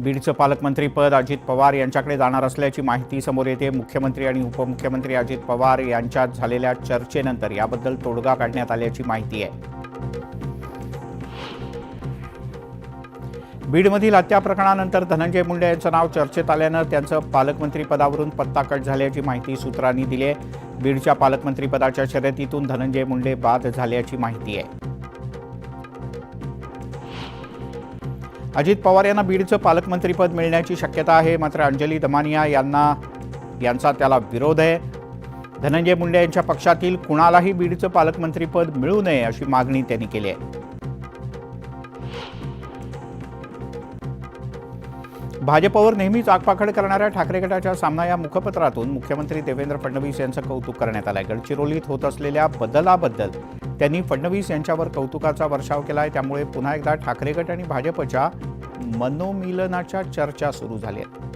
बीडचं पालकमंत्रीपद अजित पवार यांच्याकडे जाणार असल्याची माहिती समोर येते। मुख्यमंत्री आणि उपमुख्यमंत्री अजित पवार यांच्यात झालेल्या चर्चेनंतर याबद्दल तोडगा काढण्यात आल्याची माहिती आहे। बीडमधील हत्या प्रकरणानंतर धनंजय मुंडे यांचं नाव चर्चेत आल्यानं त्यांचं पालकमंत्रीपदावरून पत्ता कट झाल्याची माहिती सूत्रांनी दिली आहे। बीडच्या पालकमंत्रीपदाच्या शर्यतीतून धनंजय मुंडे बाद झाल्याची माहिती आहे। अजित पवार यांना बीडचं पालकमंत्रीपद मिळण्याची शक्यता आहे, मात्र अंजली दमानिया यांचा त्याला विरोध आहे। धनंजय मुंडे यांच्या पक्षातील कुणालाही बीडचं पालकमंत्रीपद मिळू नये अशी मागणी त्यांनी केली आहे। भाजपवर नेहमीच आगपाखड करणाऱ्या ठाकरे गटाच्या सामना या मुखपत्रातून मुख्यमंत्री देवेंद्र फडणवीस यांचं कौतुक करण्यात आलंय। गडचिरोलीत होत असलेल्या बदलाबद्दल त्यांनी फडणवीस यांच्यावर कौतुकाचा वर्षाव केलाय। त्यामुळे पुन्हा एकदा ठाकरे गट आणि भाजपच्या मनोमिलनाच्या चर्चा सुरू झाल्या आहेत।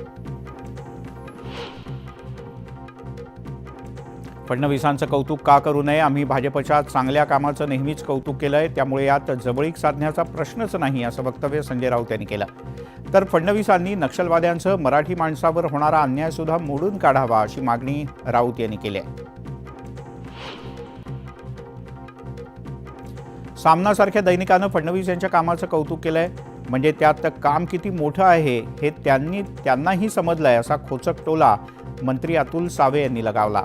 फडणवीसांचं कौतुक का करू नये? आम्ही भाजपच्या चांगल्या कामाचं नेहमीच कौतुक केलंय, त्यामुळे यात जवळीक साधण्याचा प्रश्नच नाही असं वक्तव्य संजय राऊत यांनी केलं। तर फडणवीसांनी नक्षलवाद्यांसह मराठी माणसावर होणारा अन्याय सुद्धा मोडून काढावा अशी मागणी राऊत यांनी केली आहे। सामनासारख्या दैनिकानं फडणवीस यांच्या कामाचं कौतुक केलंय, म्हणजे त्यात काम किती मोठं आहे हे त्यांनाही समजलंय असा खोचक टोला मंत्री अतुल सावे यांनी लगावला।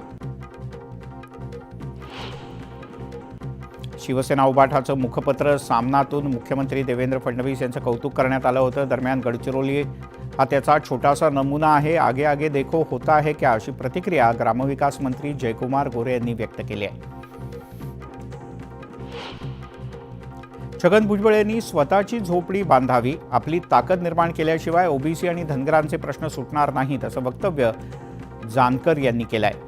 शिवसेना उबाठाचं मुखपत्र सामनातून मुख्यमंत्री देवेंद्र फडणवीस यांचं कौतुक करण्यात आलं होतं। दरम्यान गडचिरोली हा त्याचा छोटासा नमुना आहे, आगे आगे देखो होता है क्या अशी प्रतिक्रिया ग्रामविकास मंत्री जयकुमार गोरे यांनी व्यक्त केली आहे। छगन भुजबळ यांनी स्वतःची झोपडी बांधावी, आपली ताकद निर्माण केल्याशिवाय ओबीसी आणि धनगरांचे प्रश्न सुटणार नाहीत असं वक्तव्य जानकर यांनी केलंय।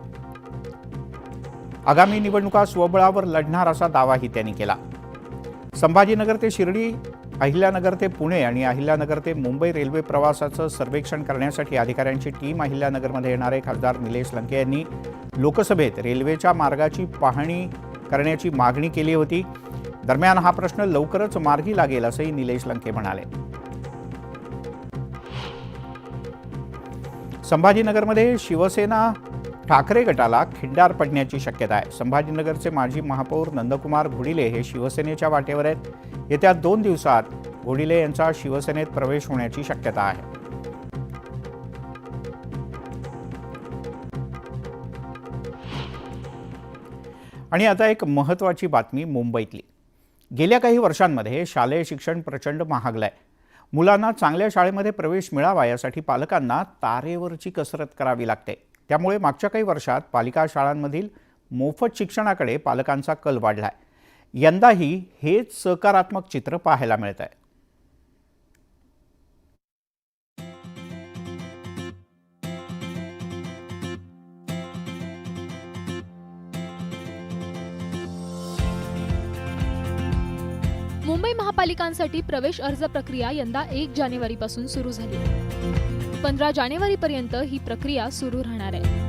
आगामी निवडणुका स्वबळावर लढणार असा दावाही त्यांनी केला। संभाजीनगर ते शिर्डी, अहिल्यानगर ते पुणे आणि अहिल्यानगर ते मुंबई रेल्वे प्रवासाचं सर्वेक्षण करण्यासाठी अधिकाऱ्यांची टीम अहिल्यानगरमध्ये येणारे खासदार निलेश लंके यांनी लोकसभेत रेल्वेच्या मार्गाची पाहणी करण्याची मागणी केली होती। दरम्यान हा प्रश्न लवकरच मार्गी लागेल असंही निलेश लंके म्हणाले। संभाजीनगरमध्ये शिवसेना ठाकरे गटाला खिंडार पडण्याची शक्यता आहे। संभाजीनगरचे माजी महापौर नंदकुमार घोडिले हे शिवसेनेच्या वाटेवर आहेत। येत्या 2 दिवसात घोडिले यांचा शिवसेनेत प्रवेश होण्याची शक्यता आहे। आणि आता एक महत्त्वाची बातमी मुंबईतली। गेल्या काही वर्षांमध्ये शालेय शिक्षण प्रचंड महागलंय। मुलांना चांगल्या शाळेमध्ये प्रवेश मिळावा यासाठी पालकांना तारेवरची कसरत करावी लागते। त्यामुळे मागच्या काही वर्षात पालिका शाळांमधील मोफत शिक्षणाकडे पालकांचा कल वाढलाय। यंदाही हेच सकारात्मक चित्र पाहायला मिळत आहे। मुंबई महापालिकांसाठी प्रवेश अर्ज प्रक्रिया यंदा 1 जानेवारीपासून सुरू झाली। 15 जानेवारीपर्यंत ही प्रक्रिया सुरू राहणार आहे।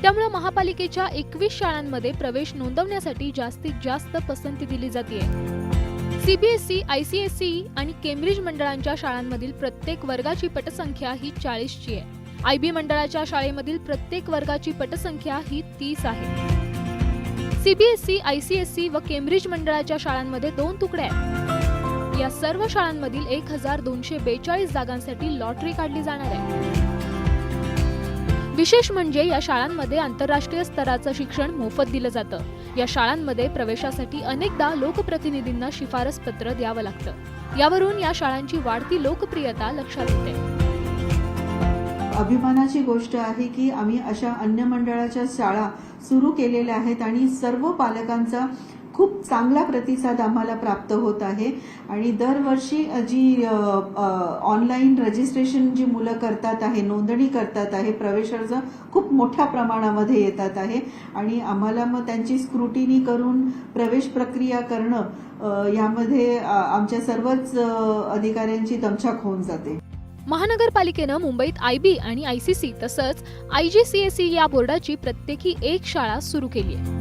त्यामुळे महापालिकेच्या 21 शाळांमध्ये प्रवेश नोंदवण्यासाठी जास्तीत जास्त पसंती दिली जाते। सीबीएसई, आयसीएसई आणि केम्ब्रिज मंडळांच्या शाळांमधील प्रत्येक वर्गाची पटसंख्या ही 40ची आहे। आयबी मंडळाच्या शाळेमधील प्रत्येक वर्गाची पटसंख्या ही 30 आहे। सीबीएसई, आयसीएसई व केम्ब्रिज मंडळाच्या शाळांमध्ये 2 तुकड्या आहेत। या सर्व शाळांमधील 1242 जागांसाठी लॉटरी काढली जाणार आहे। विशेष म्हणजे या शाळांमध्ये आंतरराष्ट्रीय स्तराचं शिक्षण मोफत दिलं जातं। या शाळांमध्ये प्रवेशासाठी अनेकदा लोकप्रतिनिधींना शिफारस पत्र द्यावं लागतं। यावरून या शाळांची वाढती लोकप्रियता लक्षात येते। अभिमानाची गोष्ट आहे की आम्ही अशा अन्य मंडळाच्या शाळा सुरू केलेल्या आहेत आणि सर्व पालकांचा खूप चांगला प्रतिसाद आम्हाला प्राप्त होत आहे। आणि दरवर्षी जी ऑनलाईन रजिस्ट्रेशन जी मुलं करतात आहे, नोंदणी करतात आहे, प्रवेश अर्ज खूप मोठ्या प्रमाणामध्ये येतात आहे आणि आम्हाला मग त्यांची स्क्रुटिनी करून प्रवेश प्रक्रिया करणं यामध्ये आमच्या सर्वच अधिकाऱ्यांची दमछाक होऊन जाते। महानगरपालिकेनं मुंबईत आयबी आणि आयसीसी तसंच आयजीसीएसई या बोर्डाची प्रत्येकी 1 शाळा सुरू केली आहे।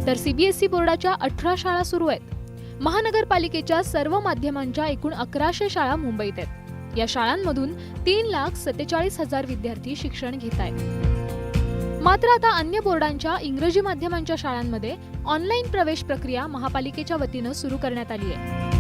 तर सीबीएसई बोर्डाच्या 18 शाळा सुरू आहेत। महानगरपालिकेच्या सर्व माध्यमांच्या एकूण 1100 शाळा मुंबईत आहेत. या शाळांमधून 3,47,000 विद्यार्थी शिक्षण घेत आहेत. मात्र आता अन्य बोर्डांच्या इंग्रजी माध्यमांच्या शाळांमध्ये ऑनलाईन प्रवेश प्रक्रिया महापालिकेच्या वतीनं सुरू करण्यात आली आहे.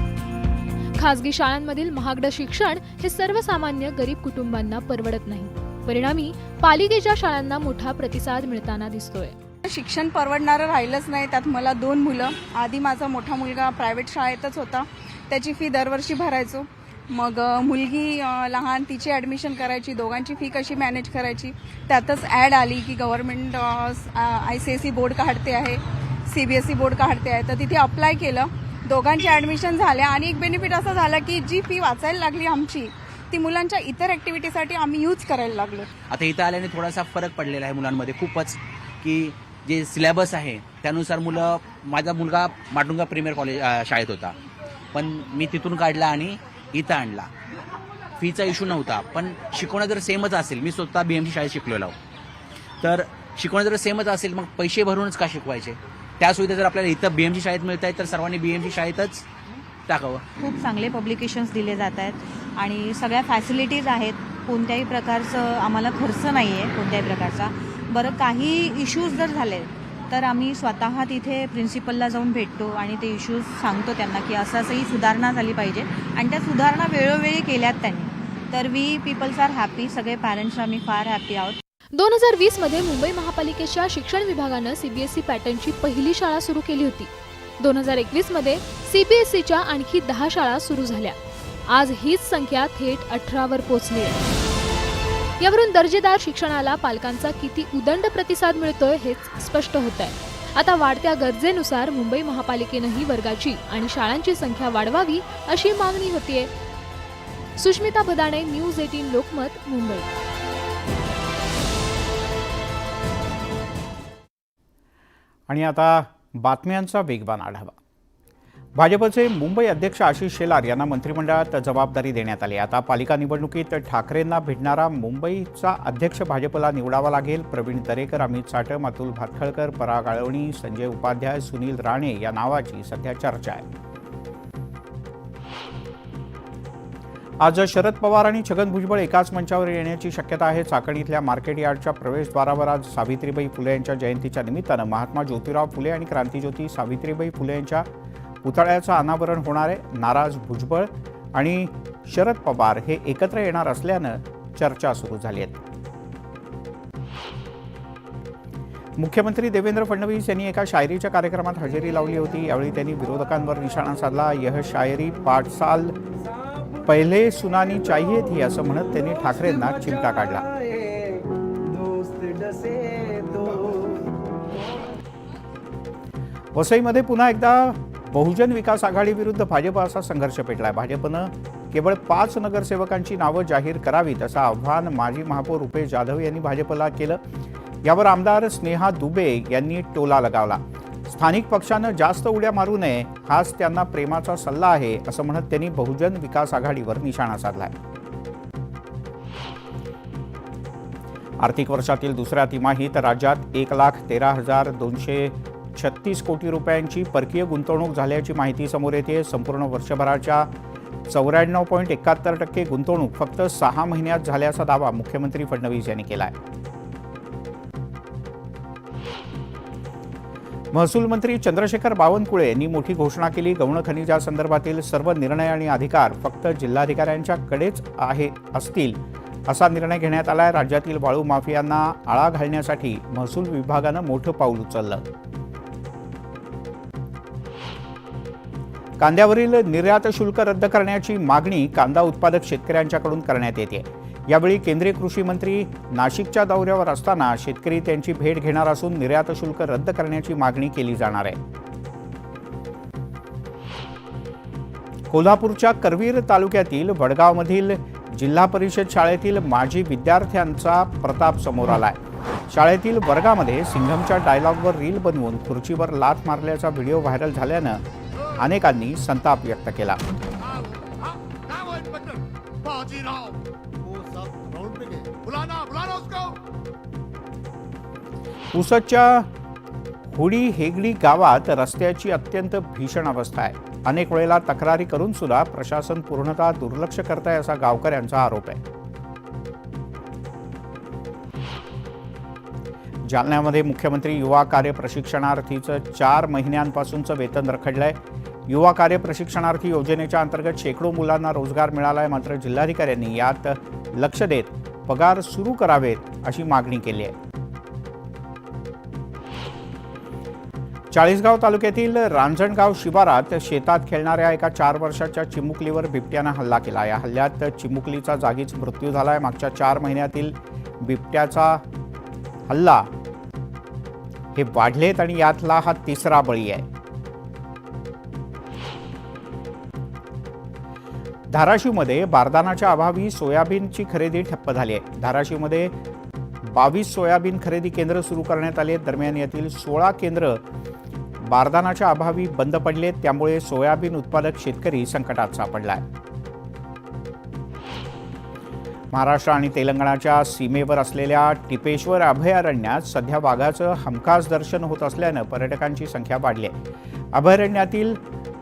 खासगी शाळांमधील महागडं शिक्षण हे सर्वसामान्य गरीब कुटुंबांना परवडत नाही. परिणामी पालिकेच्या शाळांना मोठा प्रतिसाद मिळताना दिसतोय. शिक्षण परवडणारं राहिलंच नाही. त्यात मला 2 मुलं. आधी माझा मोठा मुलगा प्रायव्हेट शाळेतच होता, त्याची फी दरवर्षी भरायचो. मग मुलगी लहान, तिची ॲडमिशन करायची, दोघांची फी कशी मॅनेज करायची. त्यातच ॲड आली की गव्हर्नमेंट ICSE बोर्ड काढते आहे, CBSE बोर्ड काढते आहे. तर तिथे अप्लाय केलं, दोघांची ॲडमिशन झाल्या. आणि एक बेनिफिट असं झालं की जी फी वाचायला लागली आमची, ती मुलांच्या इतर ॲक्टिव्हिटीसाठी आम्ही यूज करायला लागलो. आता इथं आल्याने थोडासा फरक पडलेला आहे मुलांमध्ये खूपच, की जे सिलेबस आहे त्यानुसार मुलं, माझा मुलगा माटुंगा प्रीमियर कॉलेज शाळेत होता, पण मी तिथून काढला आणि इथं आणला. फीचा इश्यू नव्हता, पण शिकवणं जर सेमच असेल, मी स्वतः BMC शाळेत शिकलेलो, तर शिकवणं जर सेमच असेल मग पैसे भरूनच का शिकवायचे. त्या सुविधा जर आपल्याला इथं BMC शाळेत मिळत आहेत तर सर्वांनी BMC शाळेतच टाकावं. खूप चांगले पब्लिकेशन्स दिले जात आहेत आणि सगळ्या फॅसिलिटीज आहेत. कोणत्याही प्रकारचं आम्हाला खर्च नाही आहे, कोणत्याही प्रकारचा. बरं, काही इश्यूज जर झाले तर आम्ही स्वतः तिथे प्रिन्सिपलला जाऊन भेटतो आणि ते इश्यूज सांगतो त्यांना की असंही सुधारणा झाली पाहिजे. आणि त्या सुधारणा वेळोवेळी केल्यात त्यांनी, तर वी पीपल्स आर हॅपी. सगळे पॅरेंट्स आम्ही फार हॅपी आहोत. 2020 मध्ये मुंबई महापालिकेच्या शिक्षण विभागानं CBSE पॅटर्नची पहिली शाळा सुरू केली होती. 2021 मध्ये CBSEच्या आणखी 10 शाळा सुरू झाल्या. आज हीच संख्या थेट 18 वर पोहोचली आहे. यावरून दर्जेदार शिक्षणाला पालकांचा किती उदंड प्रतिसाद मिळतोय हेच स्पष्ट होत आहे. आता वाढत्या गरजेनुसार मुंबई महापालिकेनंही वर्गाची आणि शाळांची संख्या वाढवावी अशी मागणी होतीये. सुष्मिता भदाणे, न्यूज 18 लोकमत, मुंबई. आणि आता बातम्यांचा वेगवान आढावा. भाजपचे मुंबई अध्यक्ष आशिष शेलार यांना मंत्रिमंडळात जबाबदारी देण्यात आली. आता पालिका निवडणुकीत ठाकरेंना भिडणारा मुंबईचा अध्यक्ष भाजपला निवडावा लागेल. प्रवीण दरेकर, अमित साटम, अतुल भातखळकर, पराग आळवणी, संजय उपाध्याय, सुनील राणे या नावाची सध्या चर्चा आहे. आज शरद पवार आणि छगन भुजबळ एकाच मंचावर येण्याची शक्यता आहे. चाकण इथल्या मार्केट यार्डच्या प्रवेशद्वारावर आज सावित्रीबाई फुले यांच्या जयंतीच्या निमित्तानं महात्मा ज्योतिराव फुले आणि क्रांतिज्योती सावित्रीबाई फुले यांच्या पुतळ्याचं अनावरण होणार आहे. नाराज भुजबळ आणि शरद पवार हे एकत्र येणार असल्यानं चर्चा सुरू झाली आहे. मुख्यमंत्री देवेंद्र फडणवीस यांनी एका शायरीच्या कार्यक्रमात हजेरी लावली होती. यावेळी त्यांनी विरोधकांवर निशाणा साधला. यह शायरी 5 साल पहिले सुनानी चाहिए थी असं म्हणत त्यांनी ठाकरेंना चिमटा काढला. वसईमध्ये पुन्हा एकदा बहुजन विकास आघाडी विरुद्ध भाजप असा संघर्ष पेटलाय. भाजपनं केवळ 5 नगरसेवकांची नावं जाहीर करावीत असं आव्हान माजी महापौर रुपेश जाधव यांनी भाजपला केलं. यावर आमदार स्नेहा दुबे यांनी टोला लगावला. स्थानिक पक्षानं जास्त उड्या मारू नये हाच त्यांना प्रेमाचा सल्ला आहे असं म्हणत त्यांनी बहुजन विकास आघाडीवर निशाणा साधलाय. आर्थिक वर्षातील दुसऱ्या तिमाहीत राज्यात 1,13,236 कोटी रुपयांची परकीय गुंतवणूक झाल्याची माहिती समोर येते. संपूर्ण वर्षभराच्या 94.71% गुंतवणूक फक्त 6 महिन्यात झाल्याचा दावा मुख्यमंत्री फडणवीस यांनी केला आहे. महसूल मंत्री चंद्रशेखर बावनकुळे यांनी मोठी घोषणा केली. गौण खनिजासंदर्भातील सर्व निर्णय आणि अधिकार फक्त जिल्हाधिकाऱ्यांच्याकडेच असतील असा निर्णय घेण्यात आलाय. राज्यातील वाळू माफियांना आळा घालण्यासाठी महसूल विभागानं मोठं पाऊल उचललं. कांद्यावरील निर्यात शुल्क रद्द करण्याची मागणी कांदा उत्पादक शेतकऱ्यांच्याकडून करण्यात येते. यावेळी केंद्रीय कृषी मंत्री नाशिकच्या दौऱ्यावर असताना शेतकरी त्यांची भेट घेणार असून निर्यात शुल्क रद्द करण्याची मागणी केली जाणार आहे. कोल्हापूरच्या करवीर तालुक्यातील वडगावमधील जिल्हा परिषद शाळेतील माजी विद्यार्थ्यांचा प्रताप समोर आलाय. शाळेतील वर्गामध्ये सिंघमच्या डायलॉगवर रील बनवून खुर्चीवर लाथ मारल्याचा व्हिडिओ व्हायरल झाल्यानं अनेकांनी संताप व्यक्त केला. पुसदच्या हुडी हेगडी गावात रस्त्याची अत्यंत भीषण अवस्था आहे. अनेक वेळेला तक्रारी करून सुद्धा प्रशासन पूर्णतः दुर्लक्ष करत आहे असा गावकऱ्यांचा आरोप आहे. जालन्यामध्ये मुख्यमंत्री युवा कार्य प्रशिक्षणार्थीचं 4 महिन्यांपासूनचं वेतन रखडलंय. युवा कार्य प्रशिक्षणार्थी योजनेच्या अंतर्गत शेकडो मुलांना रोजगार मिळालाय. मात्र जिल्हाधिकाऱ्यांनी यात लक्ष देत पगार सुरू करावेत अशी मागणी केली आहे. चाळीसगाव तालुक्यातील रांजणगाव शिवारात शेतात खेळणाऱ्या एका 4 वर्षाच्या चिमुकलीवर बिबट्यानं हल्ला केला. या हल्ल्यात चिमुकलीचा जागीच मृत्यू झालाय. मागच्या 4 महिन्यातील बिबट्याचा हल्ला हे वाढलेत आणि यातला हा 3रा बळी आहे. धाराशिवमध्ये बारदानाच्या अभावी सोयाबीनची खरेदी ठप्प झाली आहे. धाराशिवमध्ये 22 सोयाबीन खरेदी केंद्र सुरू करण्यात आले. दरम्यान यातील 16 केंद्र बारदानाच्या अभावी बंद पडलेत. त्यामुळे सोयाबीन उत्पादक शेतकरी संकटात सापडलाय. महाराष्ट्र आणि तेलंगणाच्या सीमेवर असलेल्या टिपेश्वर अभयारण्यात सध्या वाघाचं हमखास दर्शन होत असल्यानं पर्यटकांची संख्या वाढली आहे. अभयारण्यातील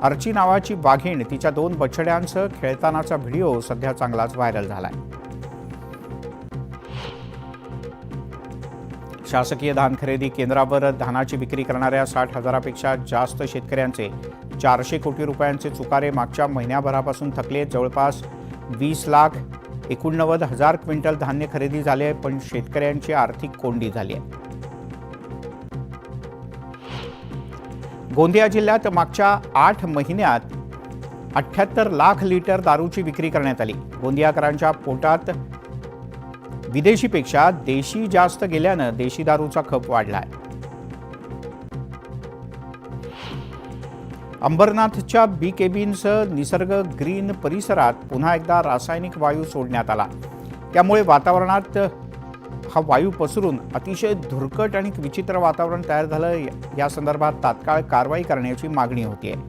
अर्ची नावाची वाघीण तिच्या 2 बछड्यांसह खेळतानाचा व्हिडिओ सध्या चांगलाच व्हायरल झालाय. शासकीय धान खरेदी केंद्रावर धानाची विक्री करणाऱ्या 60,000पेक्षा जास्त शेतकऱ्यांचे 400 कोटी रुपयांचे चुकारे मागच्या महिन्याभरापासून थकले. जवळपास 20,89,000 क्विंटल धान्य खरेदी झाले, पण शेतकऱ्यांची आर्थिक कोंडी झाली आहे. गोंदिया जिल्ह्यात मागच्या 8 महिन्यात 78 लाख लिटर दारूची विक्री करण्यात आली. गोंदियाकरांच्या पोटात विदेशीपेक्षा देशी जास्त गेल्यानं देशी दारूचा खप वाढलाय. अंबरनाथच्या बी केबिन्ससह निसर्ग ग्रीन परिसरात पुन्हा एकदा रासायनिक वायू सोडण्यात आला. त्यामुळे वातावरणात हा वायू पसरून अतिशय धुरकट आणि विचित्र वातावरण तयार झालं. या संदर्भात तात्काळ कारवाई करण्याची मागणी होती आहे.